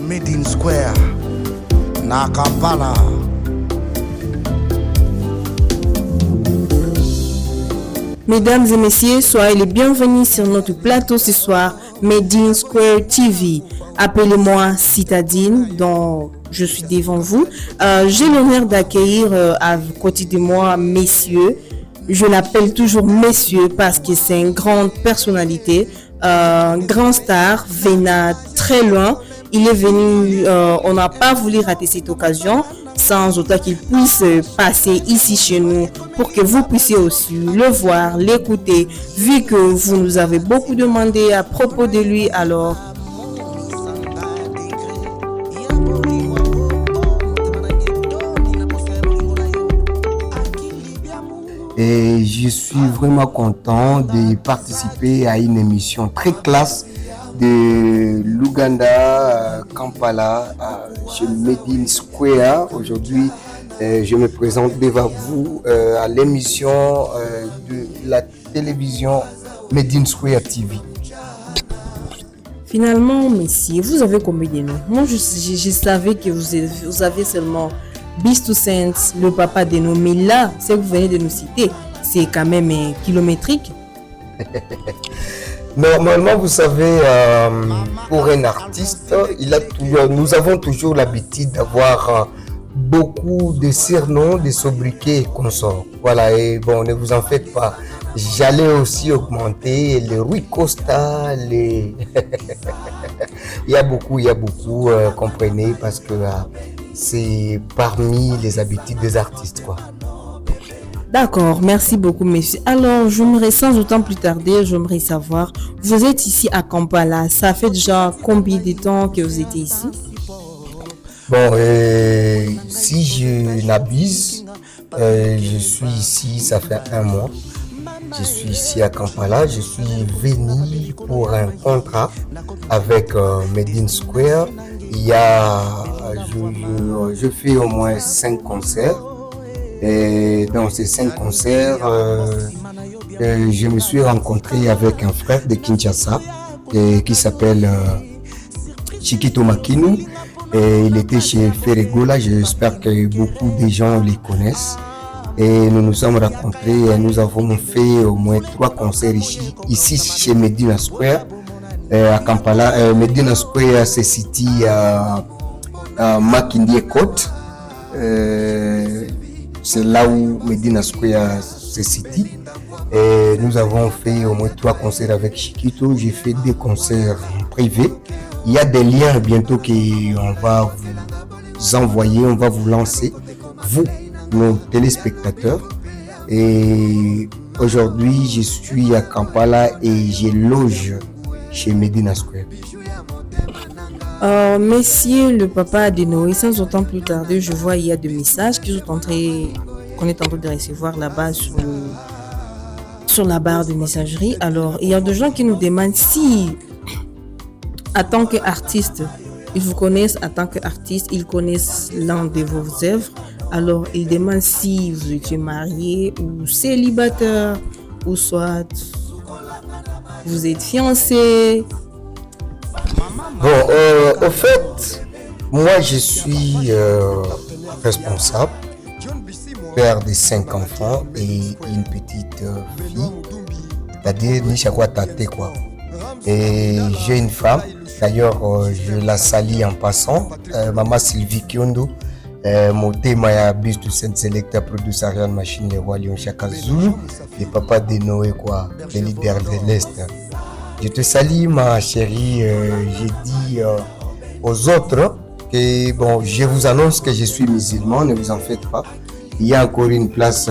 Medine Square, na Kampala. Mesdames et messieurs, soyez les bienvenus sur notre plateau ce soir, Medine Square TV. Appelez-moi Citadine, dont je suis devant vous. J'ai l'honneur d'accueillir à côté de moi messieurs. Je l'appelle toujours messieurs parce que c'est une grande personnalité, grand star, venant très loin. Il est venu, on n'a pas voulu rater cette occasion sans autant qu'il puisse passer ici chez nous pour que vous puissiez aussi le voir, l'écouter, vu que vous nous avez beaucoup demandé à propos de lui. Alors, et je suis vraiment content de participer à une émission très classe de l'Ouganda, Kampala, chez Medine Square. Aujourd'hui, je me présente devant vous à l'émission de la télévision Medine Square TV. finalement, messieurs, vous avez combien de noms? Moi, je savais que vous avez seulement Bistou Saints, le papa de nos, mais là, ce que vous venez de nous citer, c'est quand même kilométrique. Normalement, vous savez, pour un artiste, nous avons toujours l'habitude d'avoir beaucoup de surnoms, de sobriquets et consorts. Voilà, et bon, ne vous en faites pas. J'allais aussi augmenter les Rui Costa, il y a beaucoup, comprenez, parce que c'est parmi les habitudes des artistes, quoi. D'accord, merci beaucoup, messieurs. Alors, j'aimerais sans autant plus tarder, j'aimerais savoir, vous êtes ici à Kampala, ça fait déjà combien de temps que vous êtes ici? Bon, si je n'abuse, je suis ici, ça fait un mois. Je suis ici à Kampala, je suis venu pour un contrat avec Medine Square. Je fais au moins 5 concerts. Et dans ces 5 concerts, je me suis rencontré avec un frère de Kinshasa qui s'appelle Chiquito Makinu. Et il était chez Ferregola, j'espère que beaucoup de gens les connaissent. Et nous nous sommes rencontrés et nous avons fait au moins 3 concerts ici chez Medina Square, à Kampala. Medina Square se situe à Makindye Côte. C'est là où Medina Square se situe. Et nous avons fait au moins 3 concerts avec Chiquito. J'ai fait 2 concerts privés. Il y a des liens bientôt qu'on va vous envoyer, on va vous lancer, vous, nos téléspectateurs. Et aujourd'hui, je suis à Kampala et je loge chez Medina Square. Messieurs, le papa de Noé, sans autant plus tarder, je vois il y a des messages qu'on est en train de recevoir là-bas sur la barre de messagerie. Alors, il y a des gens qui nous demandent si, en tant qu'artiste, ils vous connaissent en tant qu'artiste, ils connaissent l'un de vos œuvres. Alors, ils demandent si vous étiez marié ou célibataire, ou soit vous êtes fiancé. Bon, au fait, moi je suis responsable, père de 5 enfants et une petite fille, c'est-à-dire Nishakwa Tate, quoi. Et j'ai une femme, d'ailleurs je la salue en passant, Maman Sylvie Kiondo, Motema ya Bistou Saint Selecta Produce Ariane Machine les Rois Lion Chaka Zulu, le papa de Noé, quoi, le leader de l'Est. Je te salue, ma chérie. J'ai dit aux autres que bon, je vous annonce que je suis musulman, ne vous en faites pas. Il y a encore une place,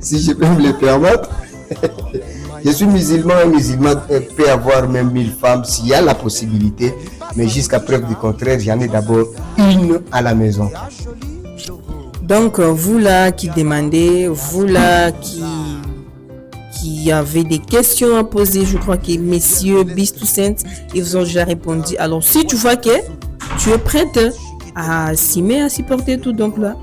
si je peux me le permettre. Je suis musulman, un musulman peut avoir même 1000 femmes s'il y a la possibilité, mais jusqu'à preuve du contraire, j'en ai d'abord une à la maison. Donc, vous là qui demandez, vous là qui avait des questions à poser, je crois que messieurs Bistou Saint, ils vous ont déjà répondu. Alors, si tu vois que tu es prête à s'aimer, à supporter tout, donc là,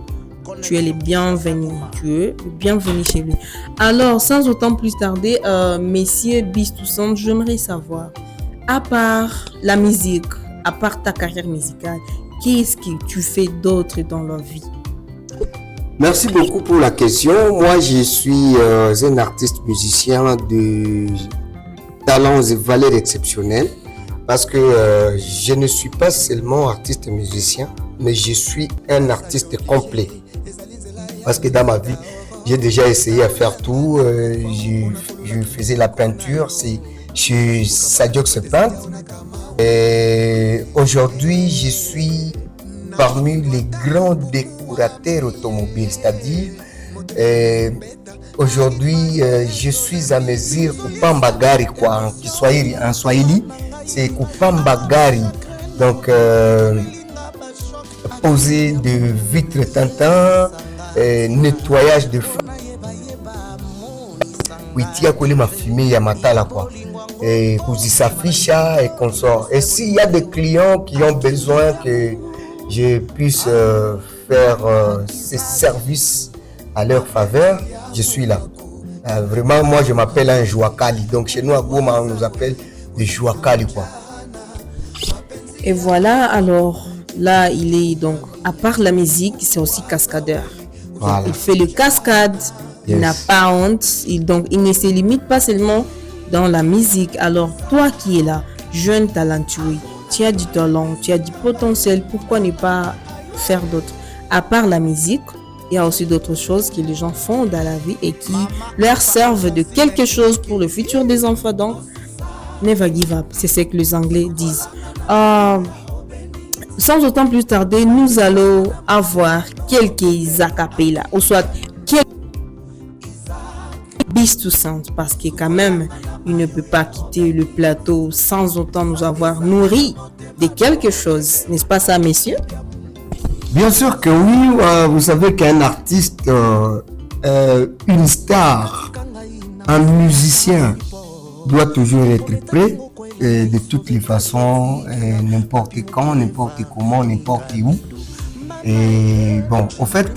tu es le bienvenu. Tu es le bienvenu chez lui. Alors, sans autant plus tarder, messieurs Bistou Saint, j'aimerais savoir, À part la musique, à part ta carrière musicale, qu'est-ce que tu fais d'autre dans la vie? Merci beaucoup pour la question. Moi, je suis un artiste musicien de talents et valeurs exceptionnelles parce que je ne suis pas seulement artiste musicien, mais je suis un artiste complet. Parce que dans ma vie, j'ai déjà essayé à faire tout. Je faisais la peinture, c'est chez Sadiox Peintre. Et aujourd'hui, je suis parmi les grands décorateurs automobiles, c'est-à-dire aujourd'hui, je suis à mesure kupamba gari quoi, en Swahili, c'est kupamba gari. Donc, poser de vitres tintin, nettoyage de kuitia kule mafumée ya matala quoi, et kuzisafisha et consort. Et s'il y a des clients qui ont besoin que je puisse faire ces services à leur faveur, je suis là. Vraiment, moi je m'appelle un Jouakali. Donc chez nous à Goma, on nous appelle des Jouakali quoi. Et voilà, alors là, il est donc, à part la musique, c'est aussi cascadeur. Voilà. Il fait le cascade, il n'a pas honte, il ne se limite pas seulement dans la musique. Alors toi qui es là, jeune talentueux, tu as du talent, tu as du potentiel, pourquoi ne pas faire d'autres? À part la musique, il y a aussi d'autres choses que les gens font dans la vie et qui leur servent de quelque chose pour le futur des enfants. Donc, never give up, c'est ce que les Anglais disent. Sans autant plus tarder, nous allons avoir quelques acapellas, ou soit quelques bis tout simple, parce que quand même, il ne peut pas quitter le plateau sans autant nous avoir nourri de quelque chose. N'est-ce pas ça, messieurs? Bien sûr que oui, vous savez qu'un artiste, une star, un musicien doit toujours être prêt de toutes les façons, n'importe quand, n'importe comment, n'importe où. Et bon, en fait,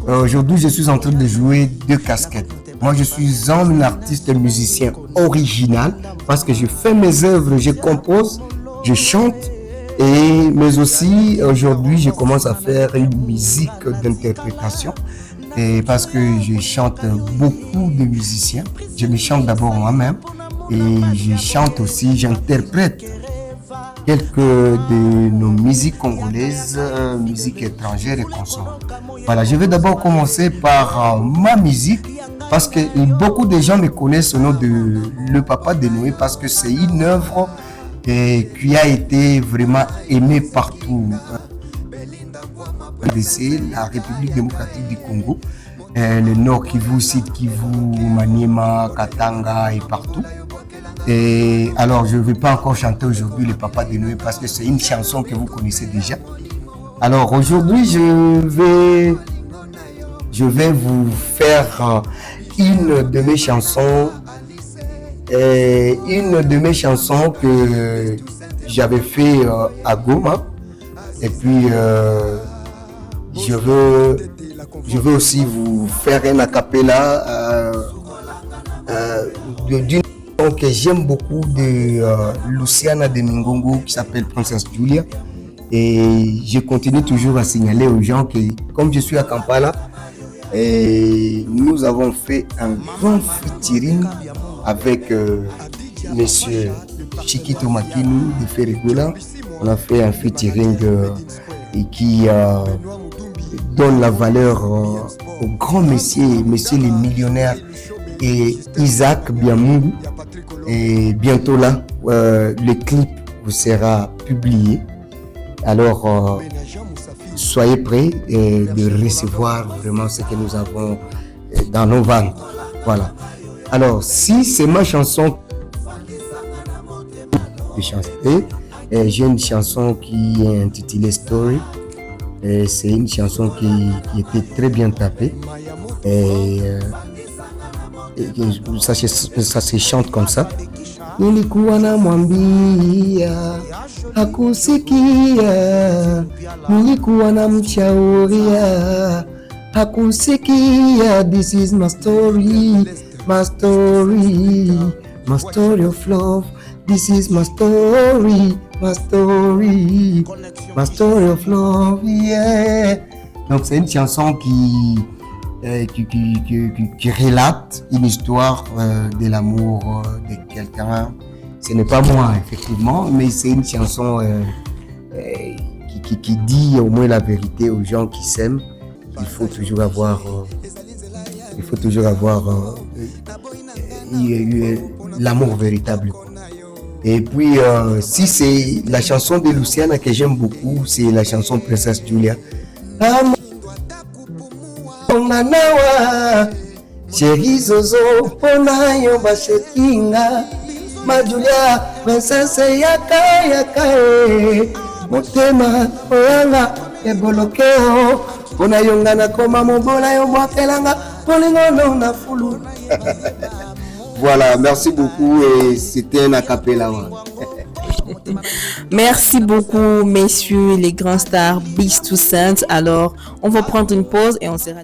aujourd'hui, je suis en train de jouer deux casquettes. Moi, je suis un artiste musicien original parce que je fais mes œuvres, je compose, je chante. Mais aussi, aujourd'hui, je commence à faire une musique d'interprétation et parce que je chante beaucoup de musiciens. Je me chante d'abord moi-même et je chante aussi, j'interprète quelques de nos musiques congolaises, musiques étrangères et consorts. Voilà, je vais d'abord commencer par ma musique parce que beaucoup de gens me connaissent au nom de Le Papa de Noé parce que c'est une œuvre et qui a été vraiment aimé partout. RDC, la République démocratique du Congo, le Nord Kivu, Sud Kivu, Maniema, Katanga et partout. Et alors, je ne vais pas encore chanter aujourd'hui Le Papa de Noé parce que c'est une chanson que vous connaissez déjà. Alors aujourd'hui, je vais vous faire une de mes chansons. Une de mes chansons que j'avais fait à Goma. Et puis, je veux aussi vous faire un acapella d'une chanson que j'aime beaucoup de Luciana de Mingongo qui s'appelle Princess Julia. Et je continue toujours à signaler aux gens que, comme je suis à Kampala, nous avons fait un grand featuring avec monsieur Chiquito Makinu de Ferregola. On a fait un featuring qui donne la valeur aux grands messieurs les millionnaires et Isaac Biamungu. Et bientôt là, le clip vous sera publié. Alors, soyez prêts de recevoir vraiment ce que nous avons dans nos vannes. Voilà. Alors, si c'est ma chanson de chanter, j'ai une chanson qui est intitulée Story. C'est une chanson qui était très bien tapée. Ça se chante comme ça. Nilikuwa namwambia hakusikia, nilikuwa namshauria hakusikia. This is my story. My story of love. This is my story, my story, my story of love, yeah. Donc c'est une chanson qui relate une histoire de l'amour de quelqu'un. Ce n'est pas moi, effectivement, mais c'est une chanson qui dit au moins la vérité aux gens qui s'aiment. Il faut toujours avoir l'amour véritable. Et puis, si c'est la chanson de Luciana que j'aime beaucoup, c'est la chanson Princesse Julia. Chérie Zozo, Ponayo Bachekinga, Ma Julia, Princesse Yaka Yaka, Motema, Oyanga, Ebolokeo, Ponayonga na koma mobola yo bwakelanga, Polingono na fulu. Voilà, merci beaucoup et c'était un acapella. Merci beaucoup, messieurs les grands stars Beast to Saints. Alors, on va prendre une pause et on sera...